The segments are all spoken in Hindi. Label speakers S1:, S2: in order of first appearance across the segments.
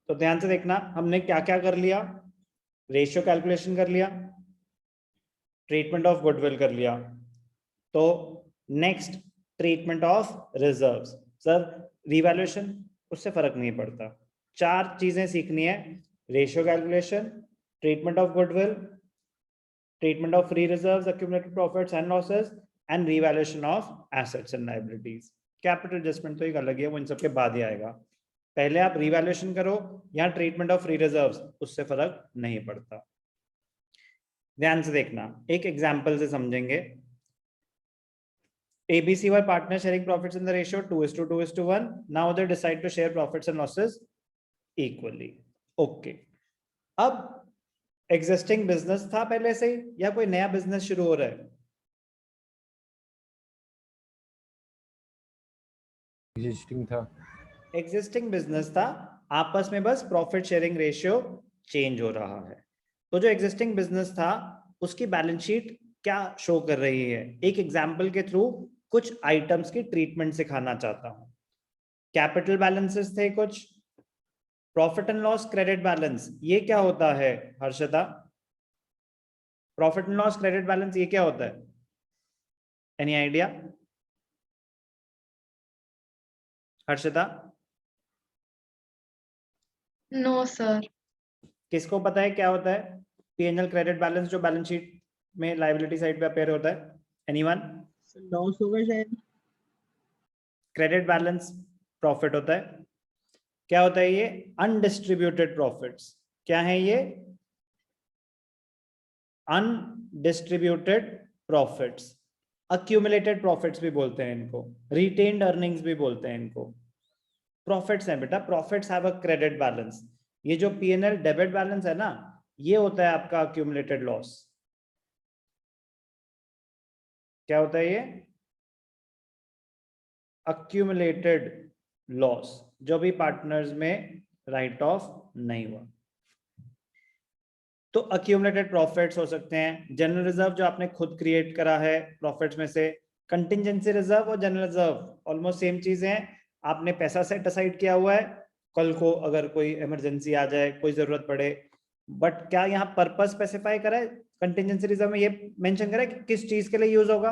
S1: तो ध्यान से देखना, हमने क्या क्या कर लिया, रेशियो कैलकुलेशन कर लिया, ट्रीटमेंट ऑफ गुडविल कर लिया, तो next treatment of reserves. Sir revaluation उससे फर्क नहीं पड़ता, 4 चीजें सीखनी है, ratio calculation, treatment of goodwill, treatment of free reserves, accumulated profits and losses, and revaluation of assets and liabilities. Capital adjustment तो एक अलग है, वो इन सबके बाद ही आएगा। पहले आप रिवैल्यूएशन करो, यहाँ ट्रीटमेंट ऑफ फ्री रिजर्व्स, उससे फर्क नहीं पड़ता। ध्यान से देखना, एक एग्जांपल से समझेंगे। ABC were partners sharing profits in the ratio 2:2:1. Now they decide to share profits and losses equally. Okay. अब एग्जिस्टिंग बिजनेस था पहले से ही या कोई नया बिजनेस शुरू हो रहा है?
S2: एग्जिस्टिंग था।
S1: एग्जिस्टिंग बिजनेस था, आपस में बस प्रॉफिट शेयरिंग रेशियो चेंज हो रहा है। तो जो एग्जिस्टिंग बिजनेस था उसकी बैलेंस शीट क्या शो कर रही है, एक एग्जांपल के थ्रू कुछ आइटम्स की ट्रीटमेंट सिखाना चाहता हूं। कैपिटल बैलेंसेस थे कुछ, profit and loss credit balance, ये क्या होता है Harshada? Profit and loss credit balance ये क्या होता है? Any idea Harshada?
S3: No sir.
S1: किसको पता है क्या होता है P&L क्रेडिट बैलेंस जो बैलेंस शीट में लायबिलिटी साइड पे अपेयर होता है? एनीवन?
S4: लॉस होगा शायद।
S1: क्रेडिट बैलेंस प्रॉफिट होता है। क्या होता है ये? Undistributed profits. क्या है ये? अनडिस्ट्रीब्यूटेड प्रॉफिट्स, अक्यूमुलेटेड प्रॉफिट्स भी बोलते हैं इनको, रिटेन्ड अर्निंग्स भी बोलते हैं इनको। प्रॉफिट्स हैं बेटा, profits have a credit balance. ये जो P&L डेबिट बैलेंस है ना, ये होता है आपका अक्यूमुलेटेड लॉस। क्या होता है ये? अक्यूमुलेटेड लॉस, जो भी पार्टनर्स में राइट ऑफ नहीं हुआ। तो अक्यूमुलेटेड प्रॉफिट्स हो सकते हैं, जनरल रिजर्व जो आपने खुद क्रिएट करा है प्रॉफिट्स में से, कंटिजेंसी रिजर्व और जनरल रिजर्व ऑलमोस्ट सेम चीज है, आपने पैसा सेट असाइड किया हुआ है कल को अगर कोई इमरजेंसी आ जाए, कोई जरूरत पड़े। बट क्या यहाँ पर्पस स्पेसिफाई करा है? कंटिजेंसी रिजर्व में ये मेंशन करा है कि किस चीज के लिए यूज होगा?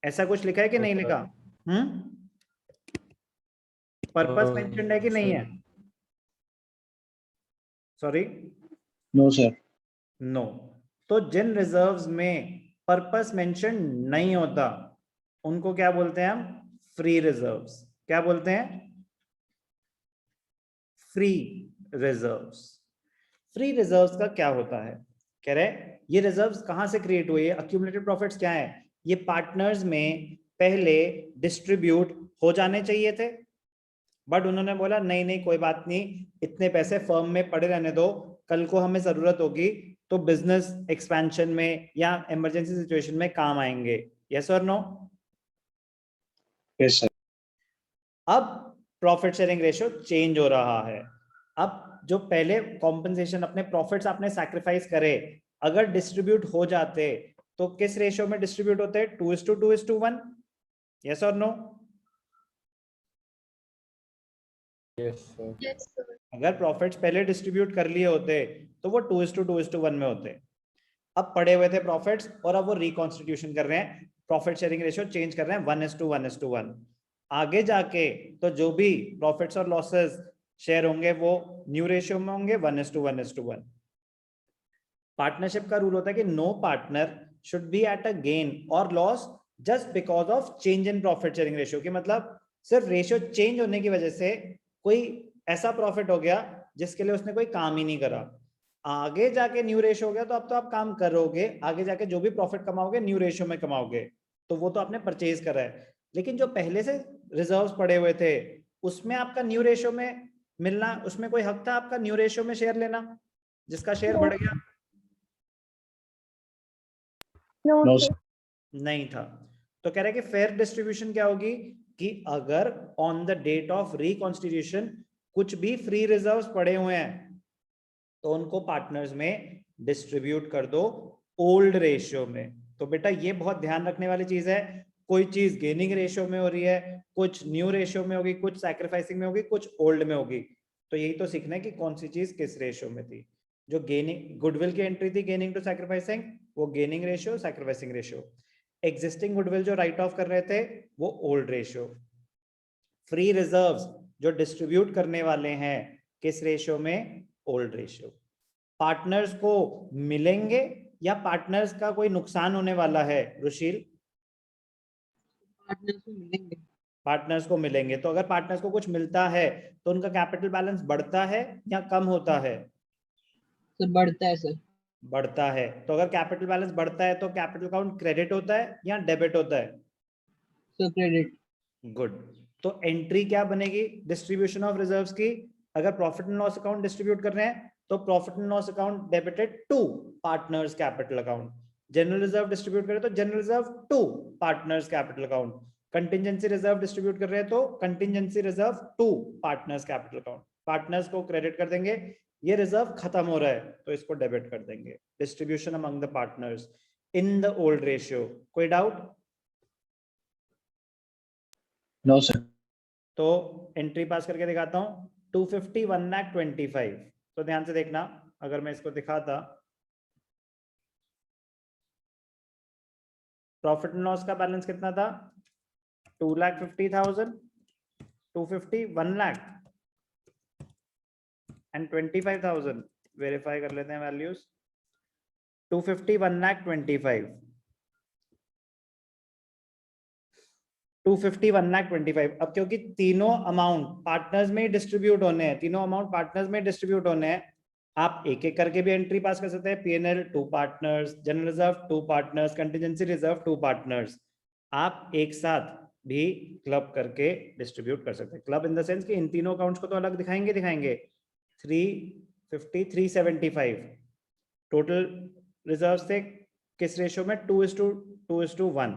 S1: ऐसा कुछ लिखा है कि नहीं लिखा? पर्पस मेंशन्ड है कि नहीं है? Sorry,
S4: no sir.
S1: नो। तो जिन रिजर्व्स में पर्पस मेंशन नहीं होता उनको क्या बोलते हैं हम? Free reserves. क्या बोलते हैं? Free reserves. फ्री रिजर्व्स का क्या होता है? कह रहे ये रिजर्व्स कहां से क्रिएट हुए? अक्यूमुलेटेड प्रॉफिट्स क्या है? ये पार्टनर्स में पहले डिस्ट्रीब्यूट हो जाने चाहिए थे, बट उन्होंने बोला नहीं नहीं कोई बात नहीं, इतने पैसे फर्म में पड़े रहने दो, कल को हमें जरूरत होगी तो बिजनेस एक्सपेंशन में या इमरजेंसी सिचुएशन में काम आएंगे। यस और नो?
S4: Yes sir.
S1: अब प्रॉफिट शेयरिंग रेशियो चेंज हो रहा है। अब जो पहले कॉम्पनसेशन अपने प्रॉफिट्स आपने सैक्रिफाइस करे, अगर डिस्ट्रीब्यूट हो जाते तो किस रेशियो में डिस्ट्रीब्यूट होते? 2:2:1। यस और no?
S2: Yes sir.
S3: Yes sir.
S1: अगर प्रॉफिट्स पहले डिस्ट्रीब्यूट कर लिए होते तो वो 2:2:1 में होते। अब पड़े हुए थे प्रॉफिट्स और अब वो रिकॉन्स्टिट्यूशन कर रहे हैं, प्रॉफिट शेयरिंग रेशियो चेंज कर रहे हैं 1:1:1। आगे जाके तो जो भी प्रॉफिट्स और लॉसेस शेयर होंगे वो न्यू रेशियो में होंगे 1:1:1। पार्टनरशिप का रूल होता है कि no partner should be at a gain और loss just because of change in profit sharing ratio. की मतलब सिर्फ रेशियो चेंज होने की वजह से कोई ऐसा प्रॉफिट हो गया जिसके लिए उसने कोई काम ही नहीं करा, आगे जाके न्यू रेशियो हो गया तो अब तो आप काम करोगे, आगे जाके जो भी प्रॉफिट कमाओगे न्यू रेशियो में कमाओगे, तो वो तो आपने परचेज करा है। लेकिन जो पहले से रिजर्व्स पड़े हुए थे उसमें आपका न्यू रेशियो में मिलना, उसमें कोई हक था आपका न्यू रेशियो में शेयर लेना जिसका शेयर बढ़ गया?
S4: No sir.
S1: नहीं था। तो कह रहे हैं कि फेयर डिस्ट्रीब्यूशन क्या होगी कि अगर on the date of reconstitution कुछ भी फ्री रिजर्व्स पड़े हुए हैं तो उनको पार्टनर्स में डिस्ट्रीब्यूट कर दो ओल्ड रेशियो में। तो बेटा ये बहुत ध्यान रखने वाली चीज है, कोई चीज गेनिंग रेशियो में हो रही है, कुछ न्यू रेशियो में होगी, कुछ सैक्रिफाइसिंग में होगी, कुछ ओल्ड में होगी। तो यही तो सीखना है कि कौन सी चीज किस रेशियो में थी। जो गेनिंग गुडविल की एंट्री थी गेनिंग टू सैक्रिफाइसिंग, वो gaining ratio, sacrificing ratio. Existing goodwill जो राइट ऑफ कर रहे थे वो ओल्ड रेशियो। फ्री रिजर्व्स जो डिस्ट्रीब्यूट करने वाले हैं किस रेशियो में, ओल्ड रेशियो। पार्टनर्स को मिलेंगे या पार्टनर्स का कोई नुकसान होने वाला है रुशील?
S4: पार्टनर्स को मिलेंगे।
S1: पार्टनर्स को मिलेंगे, तो अगर पार्टनर्स को कुछ मिलता है तो उनका कैपिटल बैलेंस बढ़ता है या कम होता है?
S4: सर बढ़ता है सर।
S1: बढ़ता है। तो अगर कैपिटल बैलेंस बढ़ता है तो कैपिटल अकाउंट क्रेडिट होता है या डेबिट होता है?
S4: Sir credit.
S1: गुड। तो एंट्री क्या बनेगी डिस्ट्रीब्यूशन ऑफ रिजर्व्स की? अगर profit and loss account distribute कर रहे हैं तो profit and loss account debited to partners capital account. General reserve distribute करें तो general reserve to partners capital account. Contingency reserve distribute कर रहे हैं तो contingency reserve to partners capital account. Partners को क्रेडिट कर देंगे, ये रिजर्व खत्म हो रहा है तो इसको डेबिट कर देंगे। Distribution among the partners in the old ratio. कोई डाउट?
S4: No sir.
S1: तो एंट्री पास करके दिखाता हूं। 250 1,25,000। तो ध्यान से देखना, अगर मैं इसको दिखाता, प्रॉफिट एंड लॉस का बैलेंस कितना था? 2,50,000, 250, 1 लाख एंड 25,000। वेरीफाई कर लेते हैं वैल्यूज। 250 1,25,000, 250 1,25,000। अब क्योंकि तीनों अमाउंट पार्टनर्स में डिस्ट्रीब्यूट होने हैं, तीनों अमाउंट पार्टनर्स में डिस्ट्रीब्यूट होने हैं, आप एक एक करके भी एंट्री पास कर सकते हैं। PNL to partners, general reserve to partners, contingency reserve to partners. आप एक साथ भी क्लब करके डिस्ट्रीब्यूट कर सकते हैं। क्लब इन द सेंस कि इन तीनों अकाउंट्स को तो अलग दिखाएंगे 350 375 टोटल रिजर्व थे किस रेशियो में? 2:1।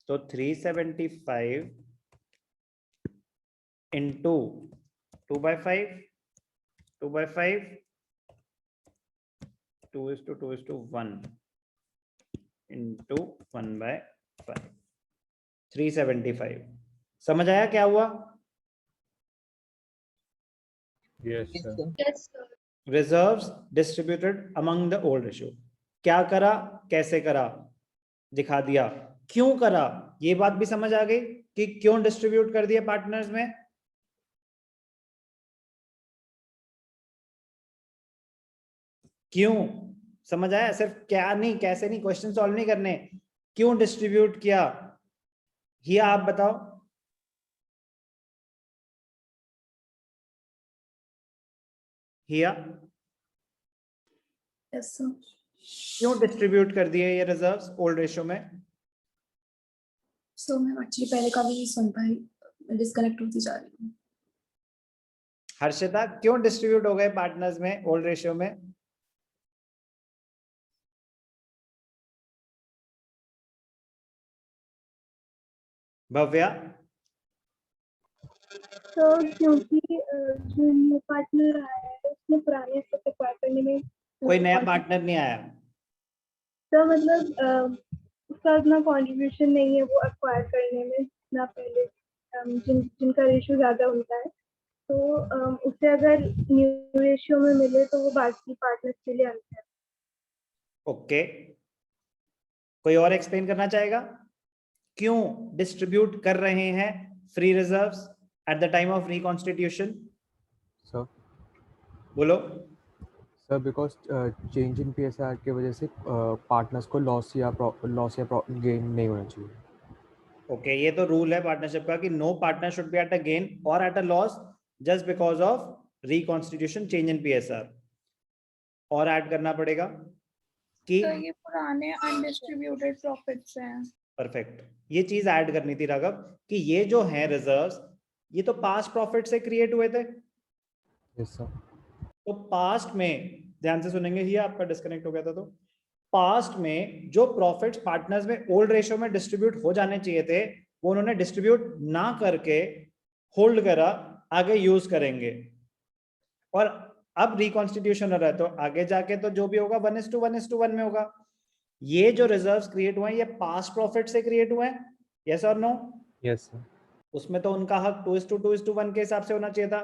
S1: तो 375 इंटू 2/5, 2/5, 2:1 इंटू 1/5, 375। समझ आया क्या हुआ?
S2: Yes sir.
S3: Yes, sir.
S1: Reserves distributed among the old ratio. क्या करा, कैसे करा, दिखा दिया। क्यों करा, ये बात भी समझ आ गई कि क्यों डिस्ट्रीब्यूट कर दिया पार्टनर्स में। क्यों समझ आया? सिर्फ क्या नहीं, कैसे नहीं, क्वेश्चन सॉल्व नहीं करने, क्यों डिस्ट्रीब्यूट किया, ये आप बताओ। हिया,
S3: Yes, sir.
S1: क्यों डिस्ट्रीब्यूट कर दिए ये रिजर्व्स ओल्ड रेशियो में?
S3: So मैं actually पहले का भी नहीं सुन पाई, डिस्कनेक्ट होती जा रही हूँ।
S1: हर्षिता, क्यों डिस्ट्रीब्यूट हो गए पार्टनर्स में ओल्ड रेशियो में? भव्या,
S5: तो क्योंकि जो न्यू पार्टनर आया है उसने पुराने से एक्वायर करने में
S1: कोई नया पार्टनर नहीं आया।
S5: तो मतलब उसका उतना कंट्रीब्यूशन नहीं है वो एक्वायर करने में ना पहले जिनका रेशियो ज्यादा होता है, तो उससे अगर न्यू रेशियो में मिले तो वो बाकी पार्टनर्स के लिए अंतर है।
S1: ओके, कोई और एक्सप्लेन करना चाहेगा क्यों डिस्ट्रीब्यूट कर रहे हैं free reserves at the time of reconstitution?
S2: Sir
S1: बोलो।
S2: Sir because change in PSR की वजह से पार्टनर्स को लॉस या गेन नहीं होना चाहिए।
S1: ओके, ये तो रूल है पार्टनरशिप का कि no partner should be at a gain और at a loss just because of reconstitution change in PSR. और ऐड करना पड़ेगा कि
S6: तो ये पुराने अनडिस्ट्रीब्यूटेड प्रॉफिट्स हैं।
S1: परफेक्ट, ये चीज ऐड करनी थी राघव कि ये जो है रिजर्व्स, ये तो पास्ट प्रॉफिट से क्रिएट हुए थे।
S2: Yes sir.
S1: तो पास्ट में, ध्यान से सुनेंगे, ही आपका डिस्कनेक्ट हो गया था, तो पास्ट में जो प्रॉफिट्स पार्टनर्स में ओल्ड रेशियो में डिस्ट्रीब्यूट हो जाने चाहिए थे वो उन्होंने डिस्ट्रीब्यूट ना करके होल्ड करा, आगे यूज करेंगे। और अब रिकॉन्स्टिट्यूशन हो रहा है तो आगे जाके तो जो भी होगा 1:1:1 में होगा। ये जो रिजर्व्स क्रिएट हुए हैं ये पास्ट प्रॉफिट से क्रिएट हुए हैं, यस और नो?
S2: Yes sir.
S1: उसमें तो उनका हक 2:2:1 के हिसाब से होना चाहिए था।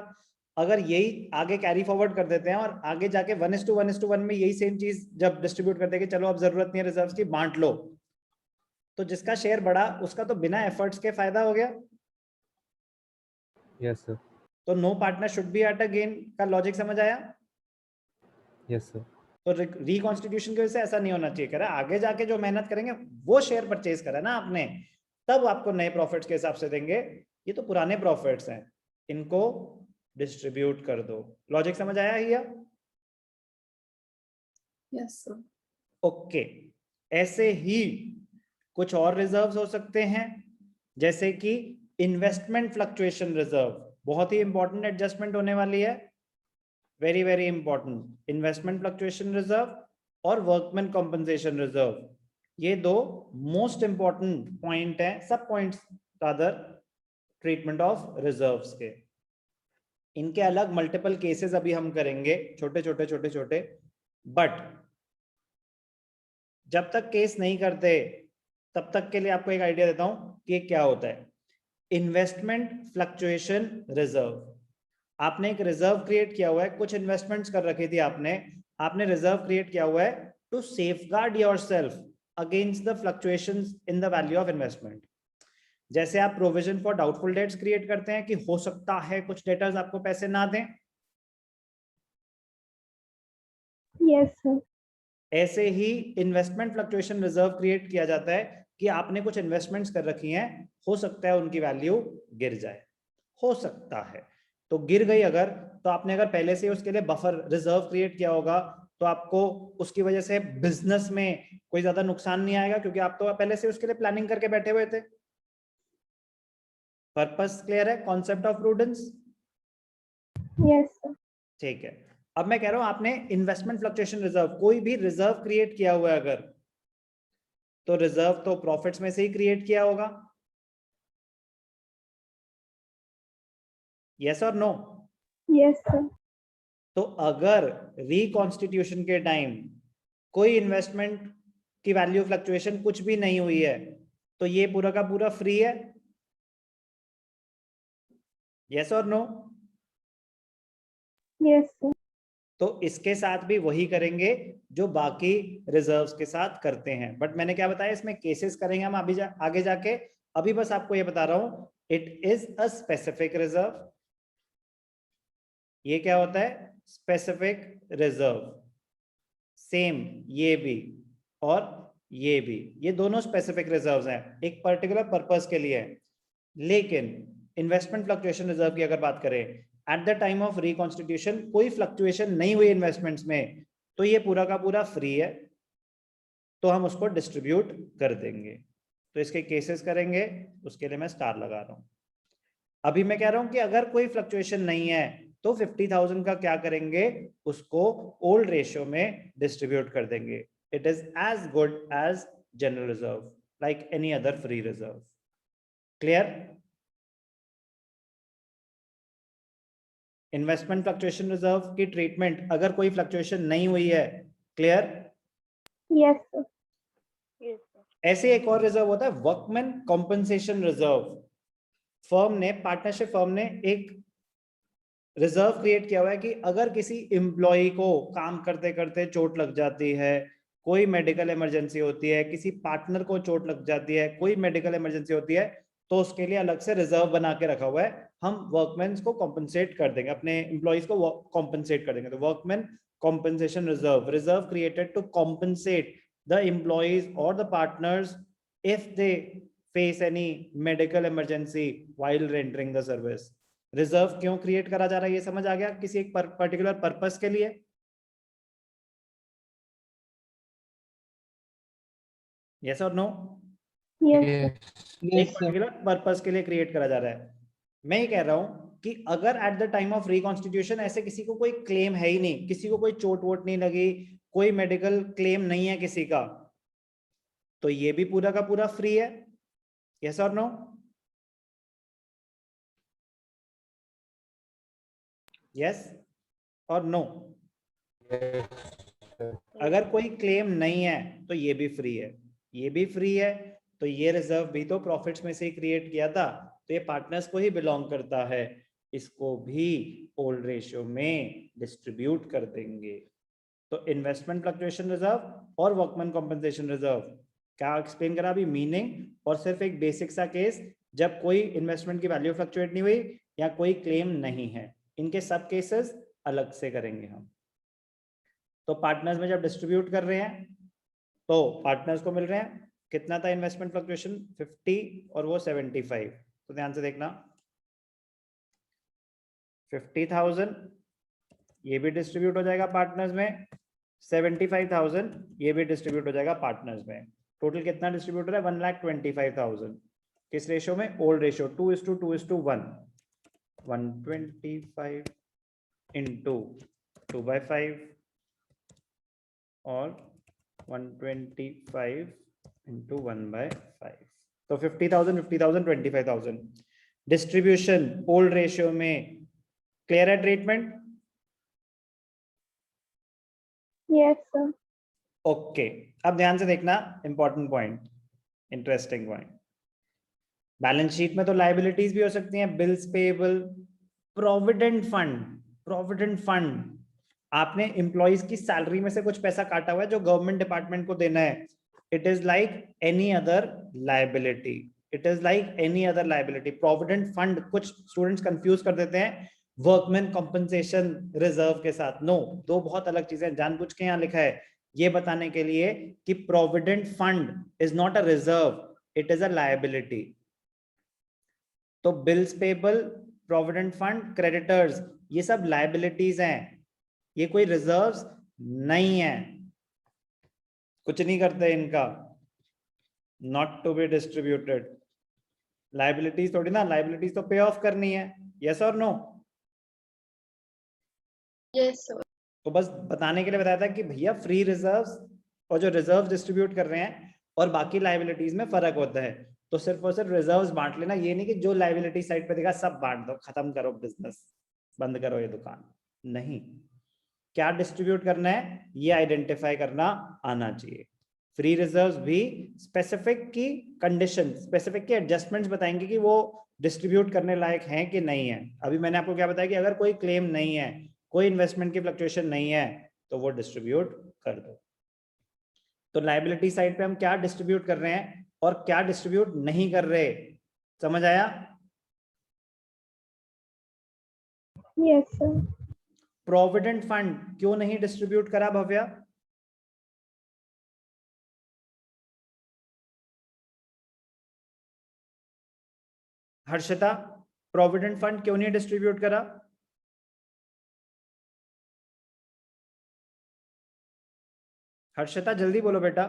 S1: अगर यही आगे कैरी फॉरवर्ड कर देते हैं और आगे जाके 1:1:1 में यही सेम चीज जब डिस्ट्रीब्यूट कर देंगे, चलो अब जरूरत नहीं है रिजर्व्स की, बांट लो, तो जिसका शेयर बढ़ा उसका तो बिना एफर्ट्स के फायदा हो गया।
S2: Yes sir.
S1: तो no partner should be at a gain का लॉजिक समझ आया?
S2: Yes sir.
S1: तो रिकॉन्स्टिट्यूशन की वजह से ऐसा नहीं होना चाहिए। कह रहा है आगे जाके जो मेहनत करेंगे वो शेयर परचेज करा ना आपने, तब आपको नए प्रॉफिट्स के हिसाब से देंगे। ये तो पुराने प्रॉफिट्स हैं, इनको डिस्ट्रीब्यूट कर दो। लॉजिक समझ आया हिया?
S3: Yes, sir.
S1: ओके। ऐसे ही कुछ और रिजर्व्स हो सकते हैं, जैसे कि इन्वेस्टमेंट फ्लक्चुएशन रिजर्व, बहुत ही इंपॉर्टेंट एडजस्टमेंट होने वाली है, very very important. Investment fluctuation reserve और वर्कमैन कॉम्पनसेशन रिजर्व, ये दो मोस्ट इंपॉर्टेंट पॉइंट है, सब points rather, treatment of reserves के। इनके अलग मल्टीपल केसेस अभी हम करेंगे, छोटे छोटे छोटे छोटे, बट जब तक केस नहीं करते तब तक के लिए आपको एक आइडिया देता हूं कि ये क्या होता है। इन्वेस्टमेंट फ्लक्चुएशन रिजर्व, आपने एक रिजर्व क्रिएट किया हुआ है, कुछ इन्वेस्टमेंट्स कर रखी थी आपने रिजर्व क्रिएट किया हुआ है to safeguard yourself against the fluctuations in the value of investment. जैसे आप provision for doubtful debts create करते हैं कि हो सकता है कुछ डेटर्स आपको पैसे ना दें,
S5: यस सर।
S1: ऐसे ही इन्वेस्टमेंट फ्लक्चुएशन रिजर्व क्रिएट किया जाता है कि आपने कुछ इन्वेस्टमेंट्स कर रखी हैं, हो सकता है उनकी वैल्यू गिर जाए, हो सकता है। तो गिर गई अगर, तो आपने अगर पहले से उसके लिए बफर रिजर्व क्रिएट किया होगा तो आपको उसकी वजह से बिजनेस में कोई ज्यादा नुकसान नहीं आएगा, क्योंकि आप तो पहले से उसके लिए प्लानिंग करके बैठे हुए थे। पर्पस क्लियर है, concept of prudence?
S5: Yes sir.
S1: ठीक है। अब मैं कह रहा हूं आपने इन्वेस्टमेंट फ्लक्चुएशन रिजर्व, कोई भी रिजर्व क्रिएट किया हुआ है अगर, तो रिजर्व तो प्रॉफिट्स में से ही क्रिएट किया होगा, यस और नो?
S5: Yes sir.
S1: तो अगर रिकॉन्स्टिट्यूशन के टाइम कोई इन्वेस्टमेंट की वैल्यू फ्लक्चुएशन कुछ भी नहीं हुई है, तो ये पूरा का पूरा फ्री है, यस और नो?
S5: Yes sir.
S1: तो इसके साथ भी वही करेंगे जो बाकी रिजर्व्स के साथ करते हैं, बट मैंने क्या बताया, इसमें केसेस करेंगे हम अभी आगे जाके। अभी बस आपको ये बता रहा हूं, it is a specific reserve. ये क्या होता है? Specific reserve. सेम ये भी और ये भी, ये दोनों स्पेसिफिक रिजर्व्स हैं, एक पर्टिकुलर पर्पस के लिए है। लेकिन इन्वेस्टमेंट फ्लक्चुएशन रिजर्व की अगर बात करें, eight the time of reconstitution कोई फ्लक्चुएशन नहीं हुई इन्वेस्टमेंट्स में, तो ये पूरा का पूरा फ्री है, तो हम उसको डिस्ट्रीब्यूट कर देंगे। तो इसके केसेस करेंगे, उसके लिए मैं स्टार लगा रहा हूं। अभी मैं कह रहा हूं कि अगर कोई फ्लक्चुएशन नहीं है तो 50,000 का क्या करेंगे, उसको ओल्ड रेशियो में डिस्ट्रीब्यूट कर देंगे। It is as good as general reserve, like any other free reserve. Clear? Investment fluctuation reserve की ट्रीटमेंट अगर कोई फ्लक्चुएशन नहीं हुई है, क्लियर?
S5: Yes sir.
S1: ऐसे एक और रिजर्व होता है वर्कमैन कॉम्पनसेशन रिजर्व। फर्म ने, पार्टनरशिप फर्म ने एक रिजर्व क्रिएट किया हुआ है कि अगर किसी एम्प्लॉय को काम करते करते चोट लग जाती है, कोई मेडिकल इमरजेंसी होती है, किसी पार्टनर को चोट लग जाती है, कोई मेडिकल इमरजेंसी होती है, तो उसके लिए अलग से रिजर्व बना के रखा हुआ है, हम वर्कमैन को कॉम्पनसेट कर देंगे, अपने एम्प्लॉयज को कॉम्पनसेट कर देंगे। तो workman compensation reserve, reserve created to compensate the employees और the partners if they face any medical emergency while rendering the service. Reserve क्यों क्रिएट करा जा रहा है, ये समझ आ गया? किसी एक पर्टिकुलर पर्पस के लिए। यस और नो?
S5: यस
S1: एक
S4: यस सर।
S1: पर्टिकुलर पर्पस के लिए क्रिएट करा जा रहा है। मैं ये कह रहा हूं कि अगर eight the time of reconstitution ऐसे किसी को कोई क्लेम है ही नहीं, किसी को कोई चोट वोट नहीं लगी, कोई मेडिकल क्लेम नहीं है किसी का, तो ये भी पूरा का पूरा फ्री है, यस और नो? यस और नो? अगर कोई क्लेम नहीं है तो ये भी फ्री है, ये भी फ्री है, तो ये रिजर्व भी तो प्रॉफिट्स में से ही क्रिएट किया था, तो ये पार्टनर्स को ही बिलोंग करता है, इसको भी ओल्ड रेशियो में डिस्ट्रीब्यूट कर देंगे। तो इन्वेस्टमेंट फ्लक्चुएशन रिजर्व और वर्कमैन कॉम्पेंसेशन रिजर्व क्या एक्सप्लेन करा अभी, मीनिंग, और सिर्फ एक बेसिक सा केस जब कोई इन्वेस्टमेंट की वैल्यू फ्लक्चुएट नहीं हुई या कोई क्लेम नहीं है, इनके सब केसेस अलग से करेंगे हम। तो पार्टनर्स में जब डिस्ट्रीब्यूट कर रहे हैं तो पार्टनर्स को मिल रहे हैं कितना था इन्वेस्टमेंट फ्लक्चुएशन 50 और वो 75, तो ध्यान से देखना 50,000 ये भी डिस्ट्रीब्यूट हो जाएगा पार्टनर्स में, 75,000 ये भी डिस्ट्रीब्यूट हो जाएगा पार्टनर्स में, टोटल कितना डिस्ट्रीब्यूट हो रहा है 1,25,000, किस रेशियो में, ओल्ड रेशियो 2:2:1, 125 इंटू 2/5 और 125 इंटू 1/5, तो 50,000 50,000 25,000 डिस्ट्रीब्यूशन ओल्ड रेशियो में। क्लियर है ट्रीटमेंट?
S5: Yes sir.
S1: ओके, अब ध्यान से देखना, important point, interesting point. Balance sheet में तो लायबिलिटीज भी हो सकती हैं, bills payable, provident fund, provident fund आपने एम्प्लॉइज की सैलरी में से कुछ पैसा काटा हुआ है जो गवर्नमेंट डिपार्टमेंट को देना है, it is like any other liability, it is like any other liability. Provident fund कुछ स्टूडेंट्स कंफ्यूज कर देते हैं वर्कमैन कॉम्पेंसेशन रिजर्व के साथ, नो, दो बहुत अलग चीजें, जानबूझ के यहाँ लिखा है ये बताने के लिए कि provident fund is not a reserve, it is a liability. तो bills payable, provident fund, creditors, ये सब लायबिलिटीज हैं, ये कोई रिजर्व्स नहीं है, कुछ नहीं करते इनका, not to be distributed. Liabilities थोड़ी ना, लायबिलिटीज तो पे ऑफ करनी है, यस और नो?
S3: Yes sir.
S1: तो बस बताने के लिए बताया था कि भैया फ्री रिजर्व्स और जो रिजर्व डिस्ट्रीब्यूट कर रहे हैं और बाकी लायबिलिटीज में फर्क होता है, तो सिर्फ और सिर्फ रिजर्व्स बांट लेना, ये नहीं कि जो लायबिलिटी साइड पे दिखा सब बांट दो, खत्म करो बिजनेस, बंद करो ये दुकान, नहीं, क्या डिस्ट्रीब्यूट करना है ये आइडेंटिफाई करना आना चाहिए। फ्री रिजर्व्स भी स्पेसिफिक की कंडीशन, स्पेसिफिक के एडजस्टमेंट्स बताएंगे कि वो डिस्ट्रीब्यूट करने लायक हैं कि नहीं है। अभी मैंने आपको क्या बताया कि अगर कोई क्लेम नहीं है, कोई इन्वेस्टमेंट की फ्लक्चुएशन नहीं है, तो वो डिस्ट्रीब्यूट कर दो। तो लायबिलिटी साइड पे हम क्या डिस्ट्रीब्यूट कर रहे हैं और क्या डिस्ट्रीब्यूट नहीं कर रहे, समझ आया?
S5: Yes sir.
S1: प्रोविडेंट फंड क्यों नहीं डिस्ट्रीब्यूट करा भव्या? हर्षिता, प्रोविडेंट फंड क्यों नहीं डिस्ट्रीब्यूट करा? हर्षिता जल्दी बोलो बेटा,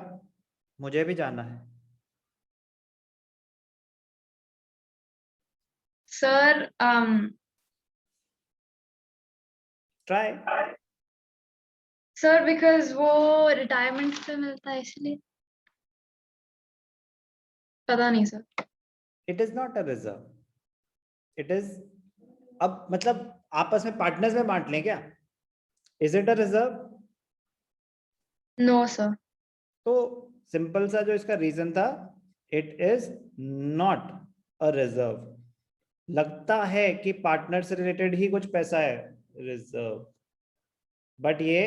S1: मुझे भी जाना है।
S3: Sir
S1: try.
S3: सर बिकॉज वो रिटायरमेंट पे मिलता है इसलिए, पता नहीं sir.
S1: It is not a reserve, it is, अब मतलब आपस में पार्टनर्स में बांट लें क्या? Is it a reserve?
S3: No sir.
S1: तो सिंपल सा जो इसका रीजन था, it is not a reserve. लगता है कि पार्टनर से रिलेटेड ही कुछ पैसा है रिजर्व, बट ये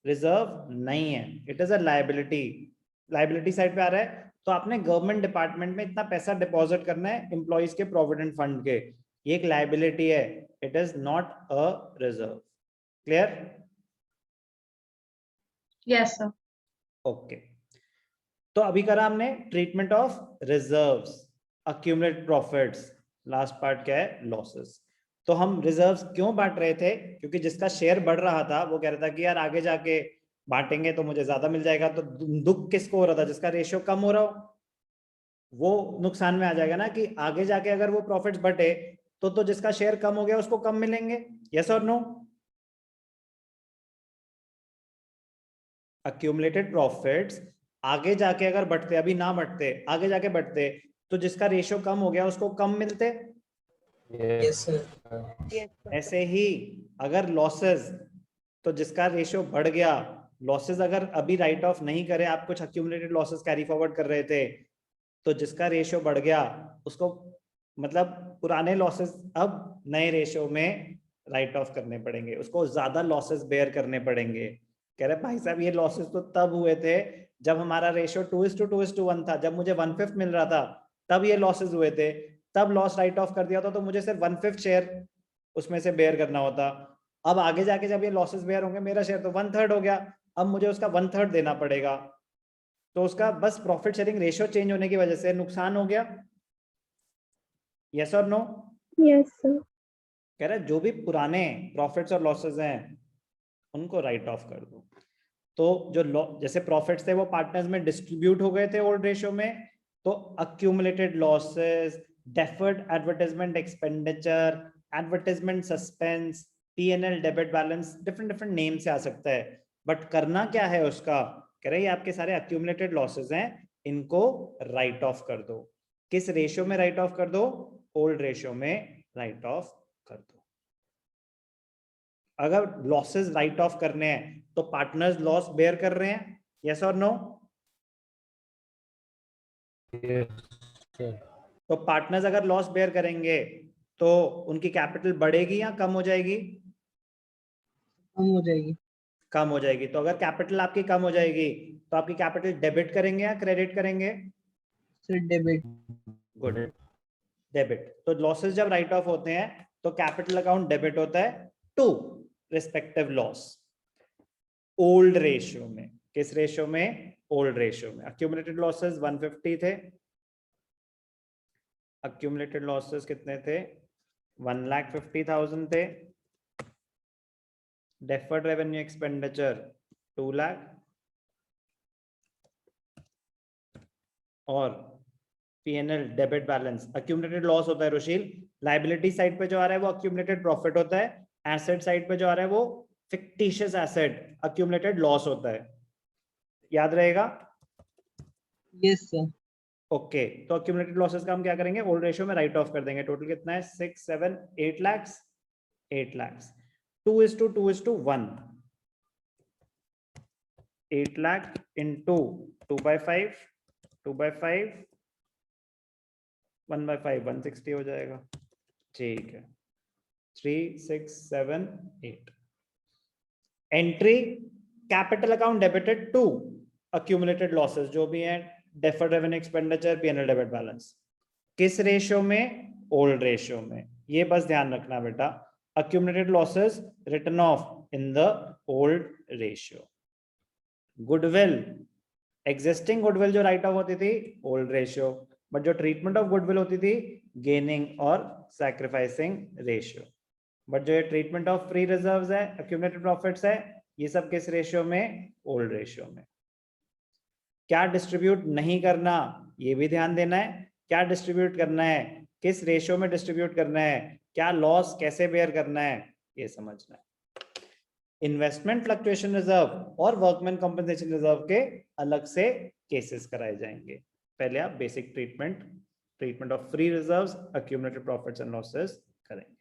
S1: रिजर्व नहीं है, it is a liability. Liability side पे आ रहा है, तो आपने गवर्नमेंट डिपार्टमेंट में इतना पैसा डिपॉजिट करना है एम्प्लॉइज के प्रोविडेंट फंड के, ये एक लायबिलिटी है, it is not a reserve. Clear?
S3: Yes sir.
S1: Okay, तो अभी करा हमने treatment of reserves, accumulated profits, last part क्या है, लॉसेस। तो हम रिजर्व्स क्यों बांट रहे थे? क्योंकि जिसका शेयर बढ़ रहा था वो कह रहा था कि यार आगे जाके बांटेंगे तो मुझे ज्यादा मिल जाएगा, तो दुख किसको हो रहा था? जिसका रेशियो कम हो रहा हो वो नुकसान में आ जाएगा ना, कि आगे जाके अगर वो प्रॉफिट्स बढ़े तो जिसका शेयर कम हो गया उसको कम मिलेंगे, यस और नो? अक्यूमुलेटेड प्रॉफिट्स आगे जाके अगर बढ़ते, अभी ना बढ़ते, आगे जाके बढ़ते, तो जिसका रेशियो कम हो गया उसको कम मिलते।
S4: Yes sir.
S1: ऐसे ही अगर लॉसेस, तो जिसका रेशियो बढ़ गया लॉसेस अगर अभी राइट ऑफ नहीं करे, आप कुछ अक्यूमुलेटेड लॉसेस कैरी फॉरवर्ड कर रहे थे, तो जिसका रेशियो बढ़ गया उसको मतलब पुराने लॉसेस अब नए रेशियो में राइट ऑफ करने पड़ेंगे, उसको ज्यादा लॉसेस बेयर करने पड़ेंगे। कह रहे भाई साहब ये लॉसेस तो तब हुए थे जब हमारा रेशियो 2:2:1 था, जब मुझे 1/5 मिल रहा था तब ये लॉसेस हुए थे, तब लॉस राइट ऑफ कर दिया था तो मुझे सिर्फ 1/5 शेयर उसमें से बेयर करना होता। अब आगे जाके जब ये लॉसेस बेयर होंगे, मेरा शेयर तो 1/3 हो गया, अब मुझे उसका 1/3 देना पड़ेगा। तो उसका बस प्रॉफिट शेयरिंग रेशियो चेंज होने की वजह से नुकसान हो गया। यस और नो?
S5: Yes sir.
S1: कह रहा है जो भी पुराने प्रॉफिट्स और लॉसेस हैं उनको राइट ऑफ कर दो। तो जो जैसे प्रॉफिट्स थे वो पार्टनर्स में डिस्ट्रीब्यूट हो गए थे ओल्ड रेशियो में, तो accumulated losses, deferred advertisement expenditure, advertisement suspense, P&L debit balance, different name से आ सकता है, बट करना क्या है उसका, कह रहे हैं आपके सारे अक्यूमुलेटेड लॉसेस हैं, इनको राइट ऑफ कर दो। किस रेशियो में राइट ऑफ कर दो? ओल्ड रेशियो में राइट ऑफ कर दो। अगर लॉसेस राइट ऑफ करने हैं तो पार्टनर्स लॉस बेयर कर रहे हैं, यस और नो? तो पार्टनर्स अगर लॉस बेयर करेंगे तो उनकी कैपिटल बढ़ेगी या कम हो जाएगी?
S4: कम हो जाएगी।
S1: कम हो जाएगी। तो अगर कैपिटल आपकी कम हो जाएगी तो आपकी कैपिटल डेबिट करेंगे या क्रेडिट करेंगे?
S4: Sir debit.
S1: Good, debit. तो लॉसेस जब राइट ऑफ होते हैं तो कैपिटल अकाउंट डेबिट होता है to respective loss, old ratio में। किस रेशियो में? ओल्ड रेशियो में। अक्यूमुलेटेड लॉसेस 150 थे, अक्यूमुलेटेड लॉसेस कितने थे? 1,50,000 थे। डेफर्ड रेवेन्यू एक्सपेंडिचर 2 लाख, और P&L debit balance. Accumulated loss होता है रुशील, लायबिलिटी साइड पे जो आ रहा है वो अक्यूमुलेटेड प्रॉफिट होता है, एसेट साइड पे जो आ रहा है वो फिक्टिशियस एसेट अक्यूमुलेटेड लॉस होता है। याद रहेगा?
S4: Yes sir.
S1: ओके, तो अक्यूमुलेटेड लॉसेस का हम क्या करेंगे? ओल्ड रेशियो में राइट ऑफ कर देंगे। टोटल कितना है? 6, 7, 8 लाख। 8 लाख 2:2:1, 8 लाख इंटू 2/5, 2/5, 1/5, 160 हो जाएगा। ठीक है, 3, 6, 7, 8। Entry capital account debited to accumulated losses जो भी हैं, deferred revenue expenditure, P&L debit balance. किस रेशियो में? ओल्ड रेशियो में। ये बस ध्यान रखना बेटा, accumulated losses written off in the old ratio. Goodwill, existing goodwill जो राइट ऑफ होती थी ओल्ड रेशियो, बट जो ट्रीटमेंट ऑफ गुडविल होती थी गेनिंग और सैक्रिफाइसिंग रेशियो। बट जो ये ट्रीटमेंट ऑफ फ्री रिजर्व्स है, अक्यूमुलेटेड प्रॉफिट्स है, ये सब किस रेशियो में? ओल्ड रेशियो में। क्या डिस्ट्रीब्यूट नहीं करना ये भी ध्यान देना है, क्या डिस्ट्रीब्यूट करना है, किस रेशियो में डिस्ट्रीब्यूट करना है, क्या लॉस कैसे बेयर करना है, ये समझना है। इन्वेस्टमेंट फ्लक्चुएशन रिजर्व और वर्कमैन कंपनसेशन रिजर्व के अलग से केसेस कराए जाएंगे। पहले आप basic treatment of free reserves, accumulated profits and losses करेंगे।